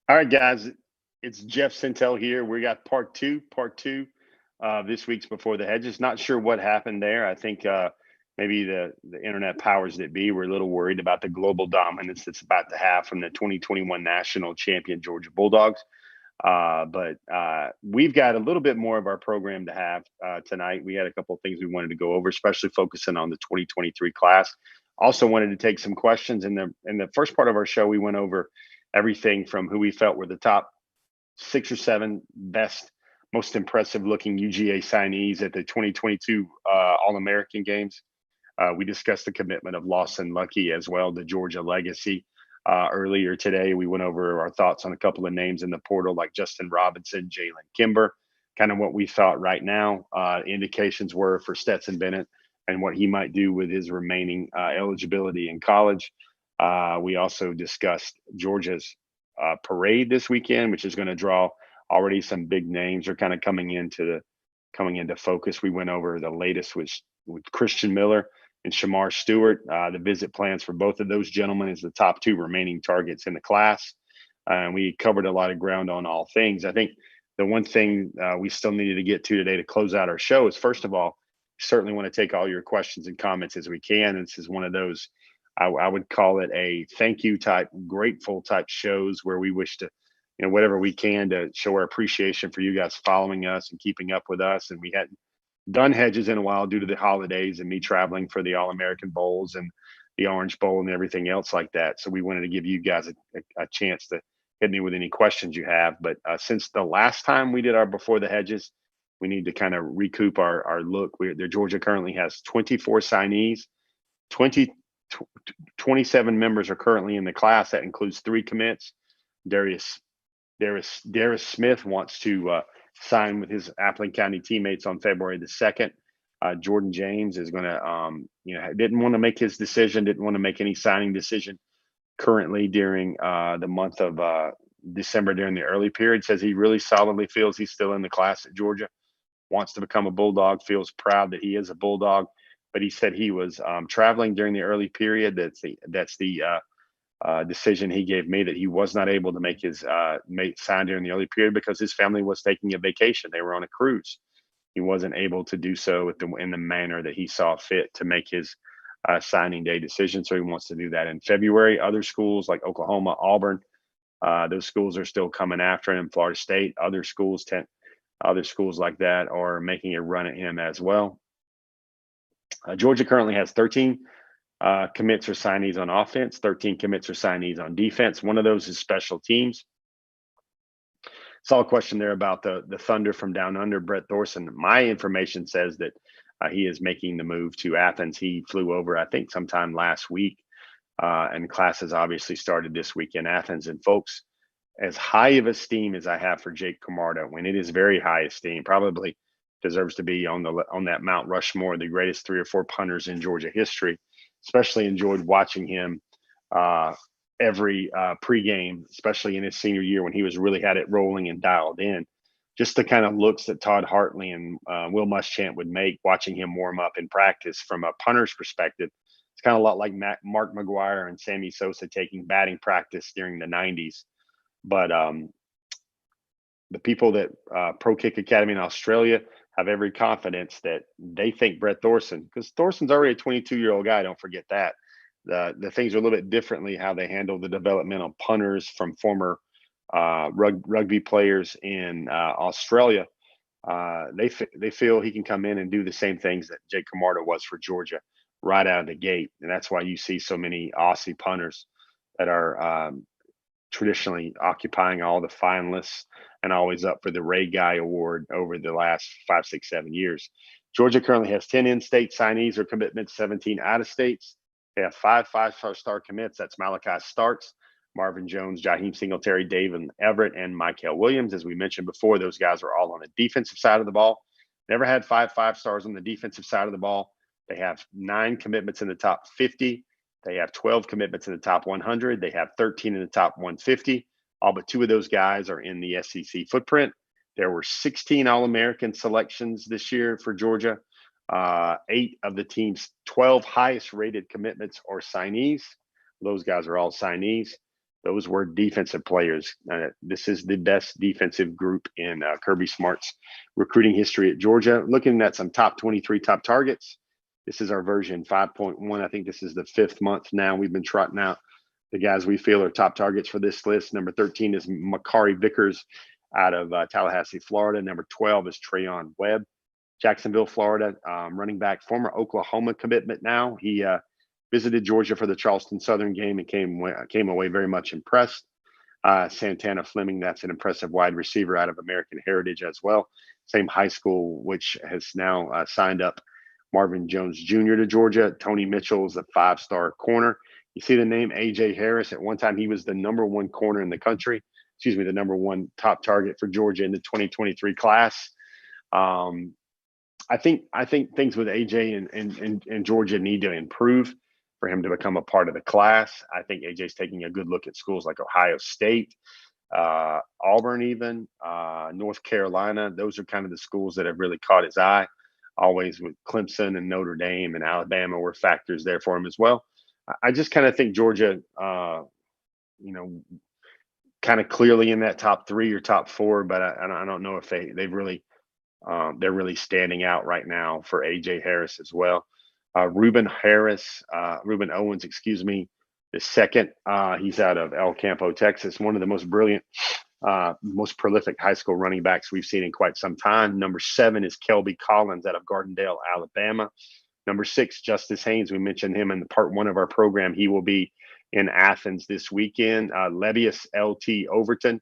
All right, guys, it's Jeff Sintel here. We got part two this week's Before the Hedges. Not sure what happened there. I think maybe the internet powers that be were a little worried about the global dominance that's about to have from the 2021 national champion Georgia Bulldogs. But we've got a little bit more of our program to have tonight. We had a couple of things we wanted to go over, especially focusing on the 2023 class. Also wanted to take some questions in the first part of our show. We went over everything from who we felt were the top 6 or 7 best, most impressive looking UGA signees at the 2022 All American games. We discussed the commitment of Lawson Lucky as well, the Georgia legacy. Earlier today, we went over our thoughts on a couple of names in the portal like Justin Robinson, Jalen Kimber, kind of what we thought right now. Indications were for Stetson Bennett and what he might do with his remaining eligibility in college. We also discussed Georgia's parade this weekend, which is going to draw already some big names are kind of coming into focus. We went over the latest with Christian Miller and Shamar Stewart. The visit plans for both of those gentlemen is the top 2 remaining targets in the class. And we covered a lot of ground on all things. I think the one thing we still needed to get to today to close out our show is, first of all, certainly want to take all your questions and comments as we can. This is one of those, I would call it a thank you type, grateful type shows where we wish to, whatever we can to show our appreciation for you guys following us and keeping up with us. And we hadn't done Hedges in a while due to the holidays and me traveling for the All American Bowls and the Orange Bowl and everything else like that. So we wanted to give you guys a chance to hit me with any questions you have. But since the last time we did our Before the Hedges, we need to kind of recoup our look. Georgia currently has 24 signees, 27 members are currently in the class. That includes 3 commits. Darius Smith wants to sign with his Appling County teammates on February the 2nd. Jordan James is going to, didn't want to make his decision, didn't want to make any signing decision currently during the month of December during the early period. Says he really solidly feels he's still in the class at Georgia, wants to become a Bulldog, feels proud that he is a Bulldog. But he said he was traveling during the early period. That's the decision he gave me, that he was not able to make his sign during the early period because his family was taking a vacation. They were on a cruise. He wasn't able to do so in the manner that he saw fit to make his signing day decision. So he wants to do that in February. Other schools like Oklahoma, Auburn, those schools are still coming after him. Florida State, other schools like that are making a run at him as well. Georgia currently has 13 commits or signees on offense, 13 commits or signees on defense. One of those is special teams. Saw a question there about the Thunder from down under, Brett Thorson. My information says that he is making the move to Athens. He flew over, I think, sometime last week, and classes obviously started this week in Athens. And folks, as high of esteem as I have for Jake Camardo, when it is very high esteem, probably deserves to be on that Mount Rushmore, the greatest 3 or 4 punters in Georgia history. Especially enjoyed watching him every pregame, especially in his senior year when he was really had it rolling and dialed in. Just the kind of looks that Todd Hartley and Will Muschamp would make watching him warm up in practice from a punter's perspective. It's kind of a lot like Mark McGuire and Sammy Sosa taking batting practice during the 90s. But the people that Pro Kick Academy in Australia have every confidence that they think Brett Thorson, because Thorson's already a 22-year-old guy, don't forget that. The things are a little bit differently how they handle the developmental punters from former rugby players in Australia. They feel he can come in and do the same things that Jake Camardo was for Georgia right out of the gate. And that's why you see so many Aussie punters that are traditionally occupying all the finalists and always up for the Ray Guy Award over the last 5, 6, 7 years. Georgia currently has 10 in-state signees or commitments, 17 out-of-states. They have 5 five-star commits. That's Malachi Starks, Marvin Jones, Jaheim Singletary, David Everett, and Michael Williams. As we mentioned before, those guys are all on the defensive side of the ball. Never had 5 five-stars on the defensive side of the ball. They have 9 commitments in the top 50. They have 12 commitments in the top 100. They have 13 in the top 150. All but 2 of those guys are in the SEC footprint. There were 16 All-American selections this year for Georgia. 8 of the team's 12 highest rated commitments or signees. Those guys are all signees. Those were defensive players. This is the best defensive group in Kirby Smart's recruiting history at Georgia. Looking at some top 23 top targets. This is our version 5.1. I think this is the 5th month now. We've been trotting out the guys we feel are top targets for this list. Number 13 is Makari Vickers out of Tallahassee, Florida. Number 12 is Trayon Webb, Jacksonville, Florida, running back, former Oklahoma commitment now. He visited Georgia for the Charleston Southern game and came away very much impressed. Santana Fleming, that's an impressive wide receiver out of American Heritage as well. Same high school, which has now signed up Marvin Jones Jr. to Georgia. Tony Mitchell is a 5-star corner. You see the name A.J. Harris. At one time, he was the number 1 corner in the country. Excuse me, the number 1 top target for Georgia in the 2023 class. I think things with AJ and Georgia need to improve for him to become a part of the class. I think AJ's taking a good look at schools like Ohio State, Auburn, even North Carolina. Those are kind of the schools that have really caught his eye. Always with Clemson and Notre Dame and Alabama were factors there for him as well. I just kind of think Georgia, kind of clearly in that top 3 or top 4, but I don't know if they've really. They're really standing out right now for A.J. Harris as well. Reuben Owens, the second. He's out of El Campo, Texas. One of the most brilliant, most prolific high school running backs we've seen in quite some time. Number 7 is Kelby Collins out of Gardendale, Alabama. Number 6, Justice Haynes. We mentioned him in the part 1 of our program. He will be in Athens this weekend. Levius L.T. Overton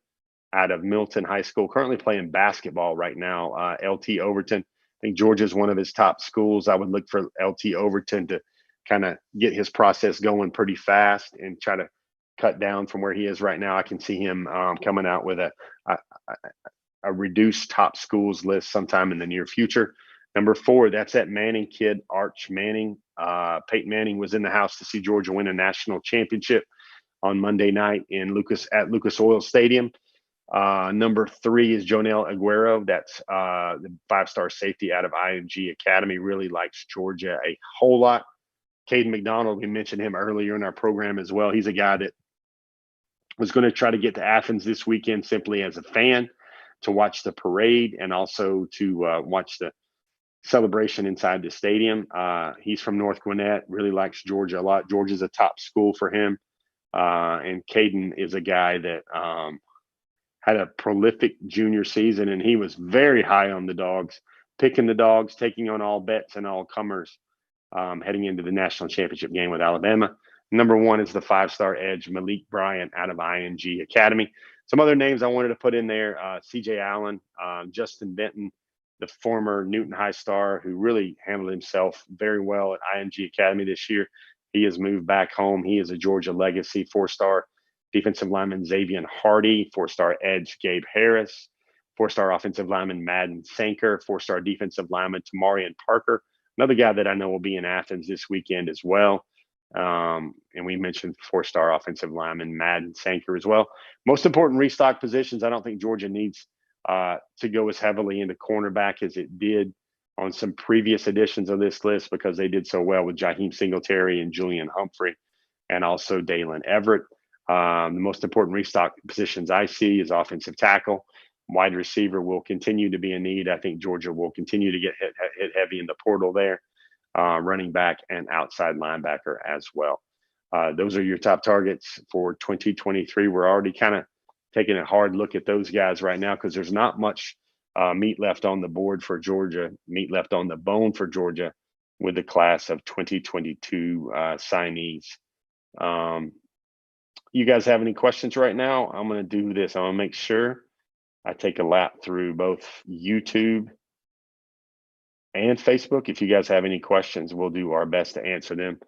out of Milton High School, currently playing basketball right now. L.T. Overton, I think Georgia's one of his top schools. I would look for L.T. Overton to kind of get his process going pretty fast and try to cut down from where he is right now. I can see him coming out with a reduced top schools list sometime in the near future. Number 4, that's that Manning kid, Arch Manning. Peyton Manning was in the house to see Georgia win a national championship on Monday night at Lucas Oil Stadium. Number 3 is Jonel Aguero. That's the 5-star safety out of IMG Academy. Really likes Georgia a whole lot. Caden McDonald, we mentioned him earlier in our program as well. He's a guy that was going to try to get to Athens this weekend simply as a fan to watch the parade and also to watch the celebration inside the stadium. He's from North Gwinnett, really likes Georgia a lot. Georgia's a top school for him. And Caden is a guy that had a prolific junior season, and he was very high on the dogs, picking the dogs, taking on all bets and all comers, heading into the national championship game with Alabama. Number 1 is the 5-star edge, Malik Bryant out of IMG Academy. Some other names I wanted to put in there, C.J. Allen, Justin Benton, the former Newton High star who really handled himself very well at IMG Academy this year. He has moved back home. He is a Georgia legacy, 4-star defensive lineman Xavier Hardy, 4-star edge Gabe Harris, 4-star offensive lineman Madden Sanker, 4-star defensive lineman Tamarian Parker, another guy that I know will be in Athens this weekend as well. And we mentioned 4-star offensive lineman Madden Sanker as well. Most important restock positions. I don't think Georgia needs to go as heavily into cornerback as it did on some previous editions of this list because they did so well with Jaheim Singletary and Julian Humphrey and also Dalen Everett. The most important restock positions I see is offensive tackle. Wide receiver will continue to be a need. I think Georgia will continue to get hit heavy in the portal there. Running back and outside linebacker as well. Those are your top targets for 2023. We're already kind of taking a hard look at those guys right now because there's not much meat left on the board for Georgia, meat left on the bone for Georgia with the class of 2022 signees. You guys have any questions right now? I'm going to do this. I'm going to make sure I take a lap through both YouTube and Facebook. If you guys have any questions, we'll do our best to answer them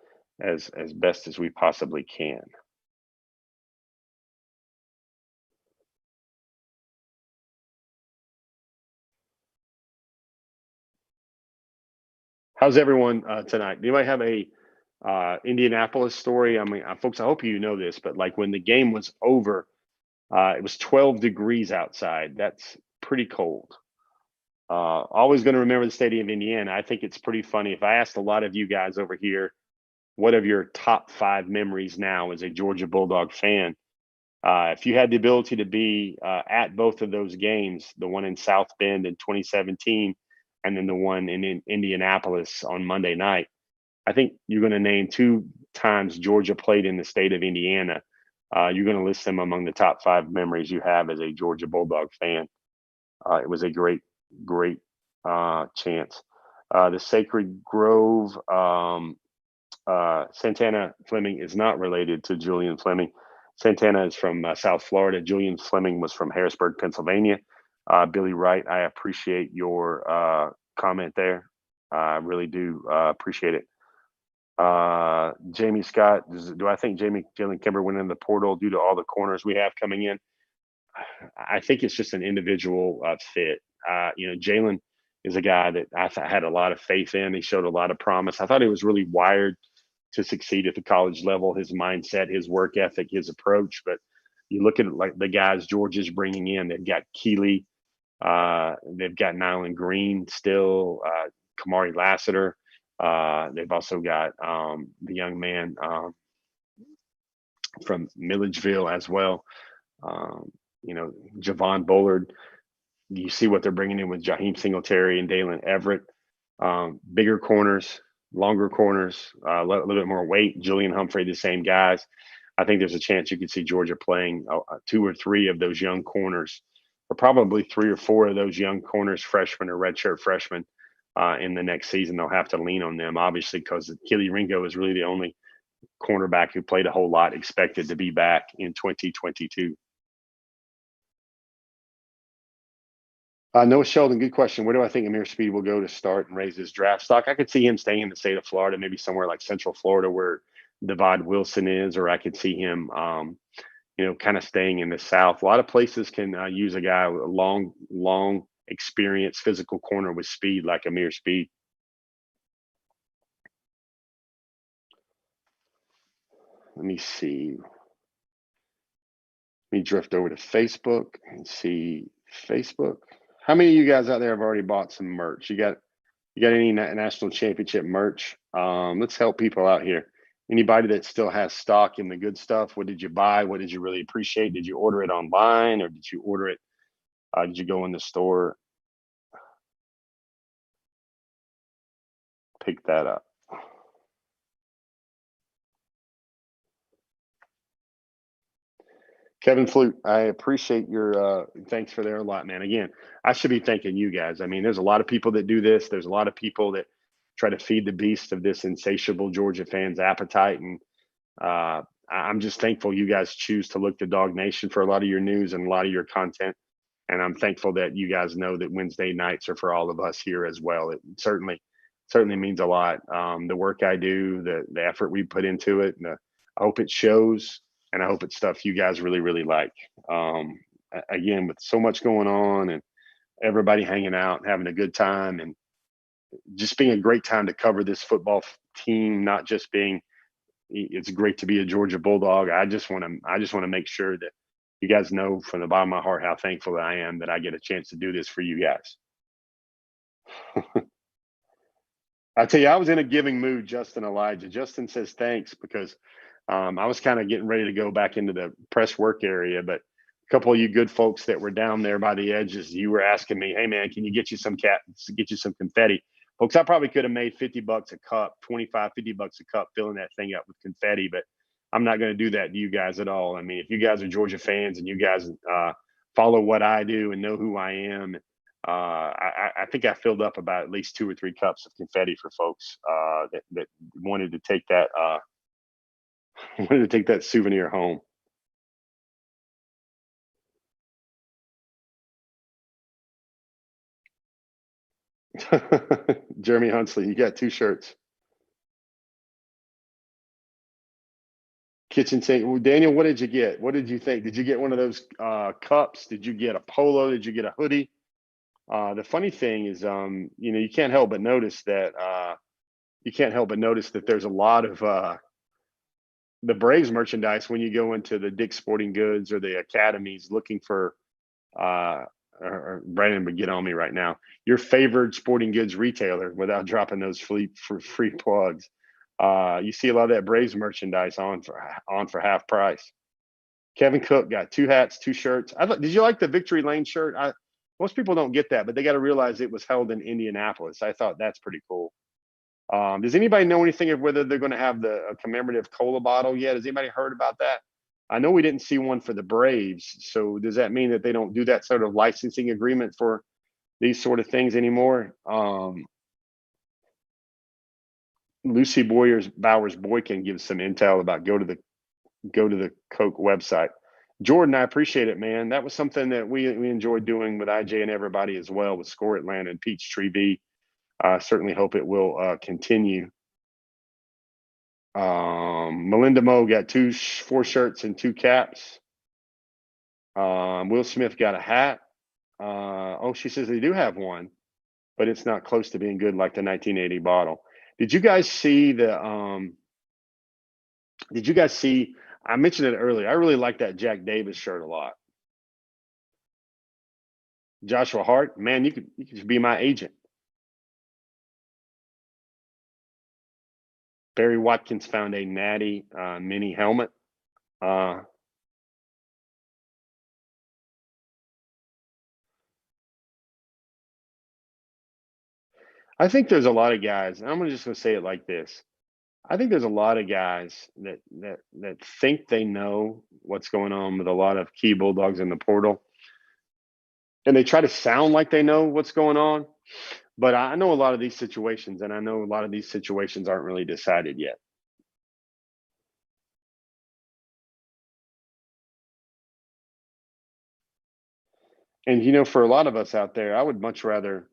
as best as we possibly can. How's everyone tonight? Do anybody have a Indianapolis story? I mean, folks, I hope you know this, but like when the game was over, it was 12 degrees outside. That's pretty cold. Always going to remember the state of Indiana. I think it's pretty funny. If I asked a lot of you guys over here, what are your top 5 memories now as a Georgia Bulldog fan? If you had the ability to be at both of those games, the one in South Bend in 2017 and then the one in Indianapolis on Monday night, I think you're going to name 2 times Georgia played in the state of Indiana. You're going to list them among the top 5 memories you have as a Georgia Bulldog fan. It was a great, great chance. The Sacred Grove, Santana Fleming is not related to Julian Fleming. Santana is from South Florida. Julian Fleming was from Harrisburg, Pennsylvania. Billy Wright, I appreciate your comment there. I really do appreciate it. Jamie Scott, do I think Jalen Kimber went in the portal due to all the corners we have coming in? I think it's just an individual fit. Jalen is a guy that I had a lot of faith in. He showed a lot of promise. I thought he was really wired to succeed at the college level, his mindset, his work ethic, his approach. But you look at like the guys Georgia's bringing in, they've got Keeley, they've got Nyland Green still, Kamari Lassiter. They've also got the young man from Milledgeville as well. Javon Bullard. You see what they're bringing in with Jaheim Singletary and Dalen Everett. Bigger corners, longer corners, a little bit more weight. Julian Humphrey, the same guys. I think there's a chance you could see Georgia playing 2 or 3 of those young corners, or probably 3 or 4 of those young corners, freshmen or redshirt freshmen, in the next season. They'll have to lean on them, obviously, because Keely Ringo is really the only cornerback who played a whole lot expected to be back in 2022. Noah Sheldon, good question. Where do I think Amir Speed will go to start and raise his draft stock? I could see him staying in the state of Florida, maybe somewhere like Central Florida where Devod Wilson is, or I could see him, kind of staying in the South. A lot of places can use a guy with a long experience, physical corner with speed like Amir Speed. Let me see. Let me drift over to Facebook and see Facebook. How many of you guys out there have already bought some merch? You got any national championship merch? Let's help people out here. Anybody that still has stock in the good stuff? What did you buy? What did you really appreciate? Did you order it online, or did you order it? Did you go in the store? Pick that up. Kevin Flute, I appreciate your thanks for there a lot, man. Again, I should be thanking you guys. I mean, there's a lot of people that do this. There's a lot of people that try to feed the beast of this insatiable Georgia fans' appetite. And I'm just thankful you guys choose to look to Dog Nation for a lot of your news and a lot of your content. And I'm thankful that you guys know that Wednesday nights are for all of us here as well. It certainly means a lot. The work I do, the effort we put into it, and I hope it shows. And I hope it's stuff you guys really, really like. Again, with so much going on and everybody hanging out and having a good time, and just being a great time to cover this football team, not just being, it's great to be a Georgia Bulldog. I just want to make sure that you guys know from the bottom of my heart how thankful that I am that I get a chance to do this for you guys. I tell you, I was in a giving mood, Justin Elijah. Justin says thanks because I was kind of getting ready to go back into the press work area, but a couple of you good folks that were down there by the edges, you were asking me, hey man, can you get you some confetti? Folks, I probably could have made $50 a cup, $25, $50 a cup, filling that thing up with confetti, but I'm not going to do that to you guys at all. I mean, if you guys are Georgia fans and you guys follow what I do and know who I am, I think I filled up about at least 2 or 3 cups of confetti for folks that wanted to take that souvenir home. Jeremy Hunsley, you got 2 shirts. Kitchen sink. Well, Daniel, what did you get? What did you think? Did you get one of those cups? Did you get a polo? Did you get a hoodie? The funny thing is, you can't help but notice that there's a lot of the Braves merchandise when you go into the Dick's Sporting Goods or the academies looking for or Brandon would get on me right now, your favorite sporting goods retailer, without dropping those free plugs. You see a lot of that Braves merchandise on for half price. Kevin Cook got 2 hats, 2 shirts. Did you like the Victory Lane shirt? Most people don't get that, but they got to realize it was held in Indianapolis. I thought that's pretty cool. Does anybody know anything of whether they're going to have a commemorative cola bottle yet? Has anybody heard about that? I know we didn't see one for the Braves. So does that mean that they don't do that sort of licensing agreement for these sort of things anymore? Lucy Bowers Boykin gives some intel about go to the Coke website. Jordan, I appreciate it, man. That was something that we enjoyed doing with IJ and everybody as well with Score Atlanta and Peachtree B. I certainly hope it will continue. Melinda Moe got 4 shirts and 2 caps. Will Smith got a hat. She says they do have one, but it's not close to being good like the 1980 bottle. Did you guys see I mentioned it earlier. I really like that Jack Davis shirt a lot. Joshua Hart, man, you could be my agent. Barry Watkins found a Natty mini helmet. I think there's a lot of guys, and I'm just going to say it like this. I think there's a lot of guys that think they know what's going on with a lot of key Bulldogs in the portal, and they try to sound like they know what's going on. But I know a lot of these situations, and I know a lot of these situations aren't really decided yet. And for a lot of us out there, I would much rather.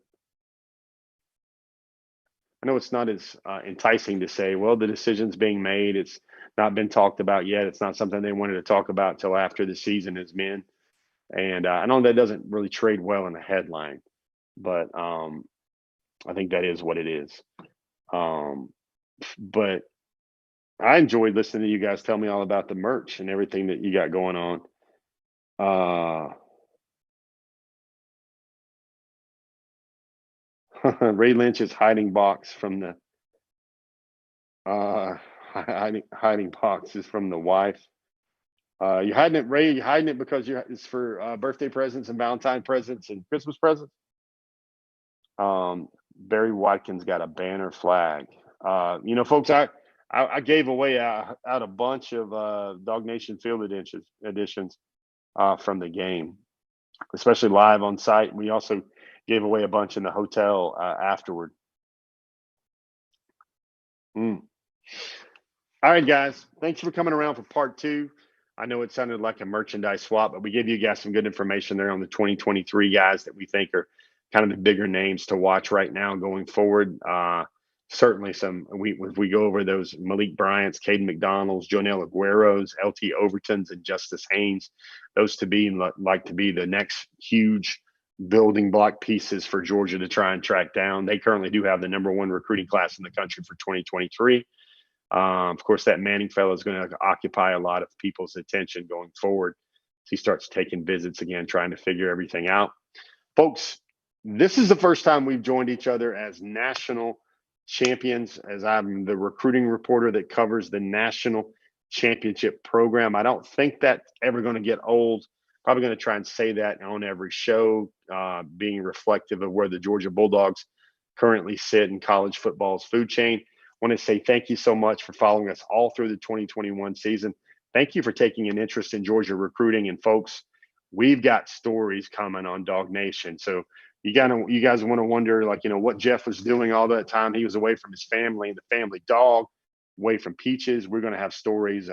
I know it's not as enticing to say, well, the decision's being made. It's not been talked about yet. It's not something they wanted to talk about until after the season has been. And I know that doesn't really trade well in the headline, but I think that is what it is. But I enjoyed listening to you guys tell me all about the merch and everything that you got going on. Ray Lynch is hiding box from the hiding boxes from the wife. You hiding it, Ray? You hiding it because it's for birthday presents and Valentine presents and Christmas presents? Barry Watkins got a banner flag. Folks, I gave away out a bunch of Dog Nation Field editions from the game, especially live on site. We also gave away a bunch in the hotel afterward. All right, guys. Thanks for coming around for part 2. I know it sounded like a merchandise swap, but we gave you guys some good information there on the 2023 guys that we think are kind of the bigger names to watch right now going forward. Certainly if we go over those Malik Bryants, Caden McDonald's, Jonell Agueros, LT Overtons, and Justice Haynes, those to be the next huge building block pieces for Georgia to try and track down. They currently do have the #1 recruiting class in the country for 2023. Of course, that Manning fellow is going to occupy a lot of people's attention going forward. He starts taking visits again, trying to figure everything out. Folks, this is the first time we've joined each other as national champions, as I'm the recruiting reporter that covers the national championship program. I don't think that's ever going to get old. Probably going to try and say that on every show, being reflective of where the Georgia Bulldogs currently sit in college football's food chain. I want to say thank you so much for following us all through the 2021 season. Thank you for taking an interest in Georgia recruiting. And folks, we've got stories coming on Dog Nation. So you guys want to wonder, what Jeff was doing all that time. He was away from his family and the family dog, away from Peaches. We're going to have stories.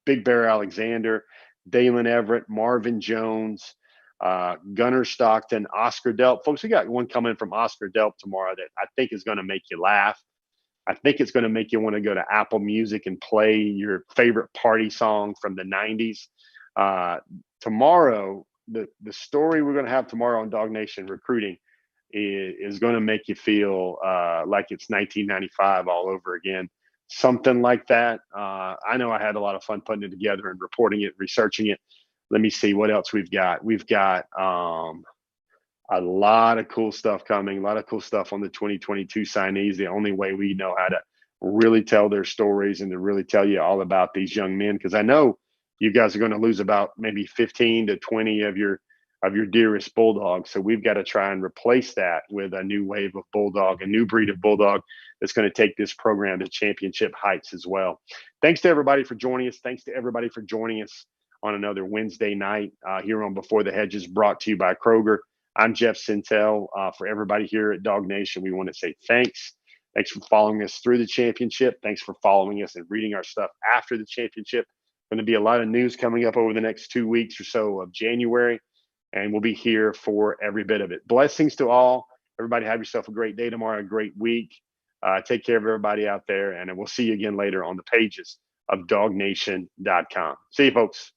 Big Bear Alexander, Dalen Everett, Marvin Jones, Gunnar Stockton, Oscar Delp. Folks, we got one coming from Oscar Delp tomorrow that I think is going to make you laugh. I think it's going to make you want to go to Apple Music and play your favorite party song from the 90s. Tomorrow, the story we're going to have tomorrow on Dog Nation recruiting is going to make you feel like it's 1995 all over again. Something like that. I know I had a lot of fun putting it together and reporting it, researching it. Let me see what else we've got. We've got a lot of cool stuff coming, a lot of cool stuff on the 2022 signees. The only way we know how to really tell their stories and to really tell you all about these young men, because I know you guys are going to lose about maybe 15 to 20 of your dearest bulldogs. So we've got to try and replace that with a new wave of bulldog, a new breed of bulldog that's going to take this program to championship heights as well. Thanks to everybody for joining us. Thanks to everybody for joining us on another Wednesday night here on Before the Hedges, brought to you by Kroger. I'm Jeff Sintel. For everybody here at Dog Nation, we want to say thanks. Thanks for following us through the championship. Thanks for following us and reading our stuff after the championship. Going to be a lot of news coming up over the next 2 weeks or so of January, and we'll be here for every bit of it. Blessings to all. Everybody have yourself a great day tomorrow, a great week. Take care of everybody out there, and we'll see you again later on the pages of dognation.com. See you, folks.